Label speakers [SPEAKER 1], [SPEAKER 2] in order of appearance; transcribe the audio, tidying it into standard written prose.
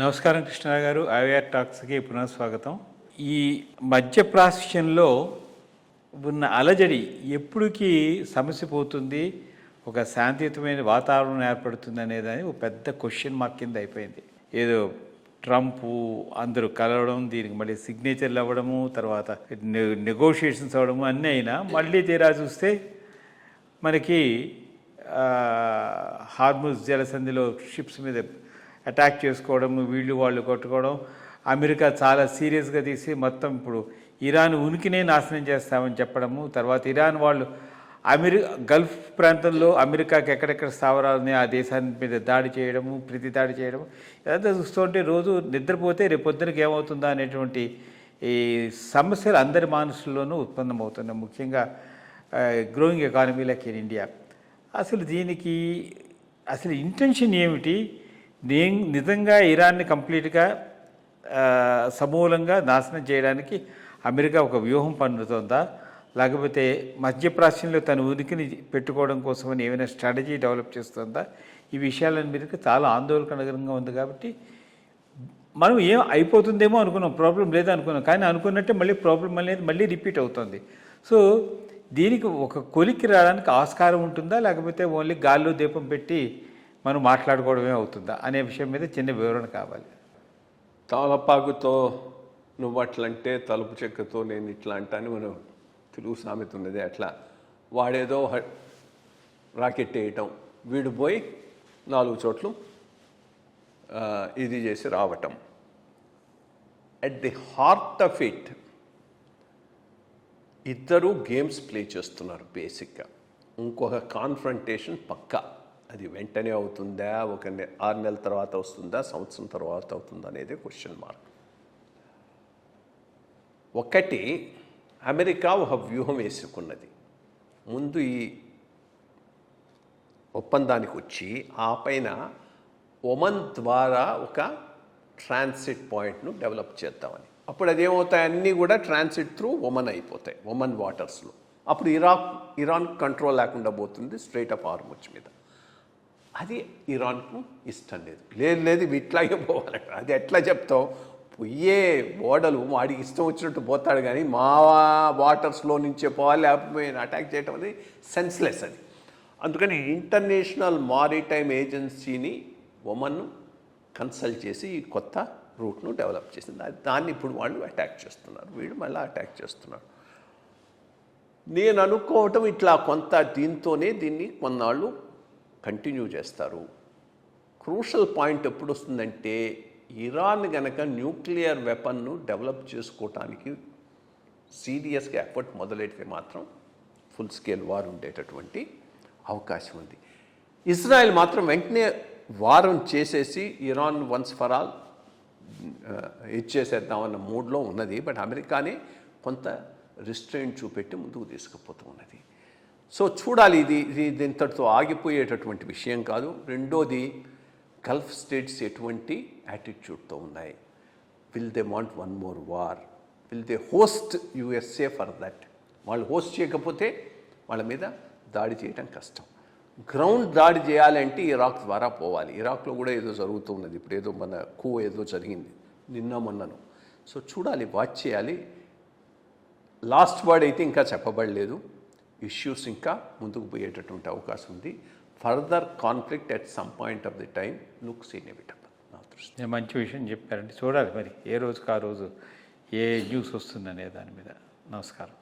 [SPEAKER 1] నమస్కారం కృష్ణరావు గారు. ఐవీఆర్ టాక్స్కి పునఃస్వాగతం. ఈ మధ్యప్రాచ్యంలో ఉన్న అలజడి ఎప్పటికీ సమస్య పోతుంది, ఒక శాంతియుతమైన వాతావరణం ఏర్పడుతుంది అనేదాన్ని ఒక పెద్ద క్వశ్చన్ మార్క్ కింద అయిపోయింది. ఏదో ట్రంప్ అందరూ కలవడం, దీనికి మళ్ళీ సిగ్నేచర్లు అవ్వడము, తర్వాత నెగోషియేషన్స్ అవ్వడము అన్నీ అయినా మళ్ళీ తీరా చూస్తే మనకి హార్ముజ్ జలసంధిలో షిప్స్ మీద అటాక్ చేసుకోవడం, వీళ్ళు వాళ్ళు కొట్టుకోవడం, అమెరికా చాలా సీరియస్గా తీసి మొత్తం ఇప్పుడు ఇరాన్ ఉనికినే నాశనం చేస్తామని చెప్పడము, తర్వాత ఇరాన్ వాళ్ళు గల్ఫ్ ప్రాంతంలో అమెరికాకి ఎక్కడెక్కడ స్థావరాలు ఉన్నాయి ఆ దేశాన్ని మీద దాడి చేయడము, ప్రతి దాడి చేయడము, ఇదంతా చూస్తుంటే రోజు నిద్రపోతే రేపు పొద్దునకి ఏమవుతుందా అనేటువంటి ఈ సమస్యలు అందరి మనసుల్లోనూ ఉత్పన్నమవుతున్నాయి. ముఖ్యంగా growing economy like in India. అసలు దీనికి అసలు ఇంటెన్షన్ ఏమిటి? నిజంగా ఇరాన్ని కంప్లీట్గా సమూలంగా నాశనం చేయడానికి అమెరికా ఒక వ్యూహం పన్నుతోందా, లేకపోతే మధ్యప్రాచ్యంలో తన ఉనికిని పెట్టుకోవడం కోసమని ఏమైనా స్ట్రాటజీ డెవలప్ చేస్తుందా? ఈ విషయాలని మీద చాలా ఆందోళనకరంగా ఉంది. కాబట్టి మనం ఏం అయిపోతుందేమో అనుకున్నాం, ప్రాబ్లం లేదనుకున్నాం, కానీ అనుకున్నట్టే మళ్ళీ ప్రాబ్లం అనేది మళ్ళీ రిపీట్ అవుతుంది. సో దీనికి ఒక కొలిక్కి రావడానికి ఆస్కారం ఉంటుందా, లేకపోతే ఓన్లీ గాల్లో దీపం పెట్టి మనం మాట్లాడుకోవడమే అవుతుందా అనే విషయం మీద చిన్న వివరణ కావాలి.
[SPEAKER 2] తలపాగుతో నువ్వు అట్లంటే తలుపు చెక్కతో నేను ఇట్లా అంటాను మనం తెలుగు సామెత ఉన్నది. అట్లా వాడేదో రాకెట్ వేయటం, వీడు పోయి 4 చోట్లు ఇది చేసి రావటం. At the heart of it ఇద్దరు గేమ్స్ ప్లే చేస్తున్నారు బేసిక్గా. ఇంకొక కాన్ఫ్రంటేషన్ పక్కా, అది వెంటనే అవుతుందా, 6 నెలల తర్వాత వస్తుందా, సంవత్సరం తర్వాత అవుతుందా అనేది క్వశ్చన్ మార్క్. ఒకటి, అమెరికా ఒక వ్యూహం వేసుకున్నది. ముందు ఈ ఒప్పందానికి వచ్చి ఆ పైన ఒమన్ ద్వారా ఒక ట్రాన్సిట్ పాయింట్ను డెవలప్ చేద్దామని. అప్పుడు అదేమవుతాయి, అన్నీ కూడా ట్రాన్సిట్ త్రూ ఒమన్ అయిపోతాయి, ఒమన్ వాటర్స్లో. అప్పుడు ఇరాన్ కంట్రోల్ లేకుండా పోతుంది స్ట్రైట్ ఆఫ్ హార్ముజ్ మీద. అది ఇరాన్కు ఇష్టం లేదు ఇట్లాగే పోవాలంట. అది ఎట్లా చెప్తావు? పొయ్యే ఓడలు వాడికి ఇష్టం వచ్చినట్టు పోతాడు, కానీ మా వాటర్స్లో నుంచే పోవాలి, లేకపోతే అటాక్ చేయటం అనేది సెన్స్లెస్. అది అందుకని ఇంటర్నేషనల్ మారిటైమ్ ఏజెన్సీని ఒమన్ కన్సల్ట్ చేసి ఈ కొత్త రూట్ను డెవలప్ చేసింది. దాన్ని ఇప్పుడు వాళ్ళు అటాక్ చేస్తున్నారు, వీళ్ళు మళ్ళీ అటాక్ చేస్తున్నారు. నేను అనుకోవటం ఇట్లా కొంత దీంతోనే దీన్ని కొన్నాళ్ళు కంటిన్యూ చేస్తారు. క్రూషల్ పాయింట్ ఎప్పుడు వస్తుందంటే, ఇరాన్ గనక న్యూక్లియర్ వెపన్ను డెవలప్ చేసుకోవటానికి సీరియస్గా ఎఫర్ట్ మొదలెడితే మాత్రం ఫుల్ స్కేల్ వార్ ఉండేటటువంటి అవకాశం ఉంది. ఇజ్రాయెల్ మాత్రం వెంటనే వారం చేసేసి ఇరాన్ వన్స్ ఫర్ ఆల్ ఇచ్చేసేద్దామన్న మూడ్లో ఉన్నది. బట్ అమెరికానే కొంత రిస్ట్రెయింట్ చూపెట్టి ముందుకు తీసుకుపోతూ ఉన్నది. సో చూడాలి, ఇది ఇంతటితో ఆగిపోయేటటువంటి విషయం కాదు. రెండోది, గల్ఫ్ స్టేట్స్ ఎటువంటి యాటిట్యూడ్తో ఉన్నాయి. Will they want one more war? Will they host USA for that? వాళ్ళు హోస్ట్ చేయకపోతే వాళ్ళ మీద దాడి చేయడం కష్టం. గ్రౌండ్ దాడి చేయాలంటే ఇరాక్ ద్వారా పోవాలి. ఇరాక్లో కూడా ఏదో జరుగుతూ ఉన్నది, ఇప్పుడు ఏదో మన ఏదో జరిగింది నిన్న మొన్నను. సో చూడాలి, వాచ్ చేయాలి. లాస్ట్ వర్డ్ అయితే ఇంకా చెప్పబడలేదు. ఇష్యూస్ ఇంకా ముందుకు పోయేటటువంటి అవకాశం ఉంది. Further conflict at some point of the time looks inevitable. నా దృష్టి.
[SPEAKER 1] మంచి విషయం చెప్పారండి. చూడాలి మరి ఏ రోజుకి ఆ రోజు ఏ న్యూస్ వస్తుందనే దాని మీద. నమస్కారం.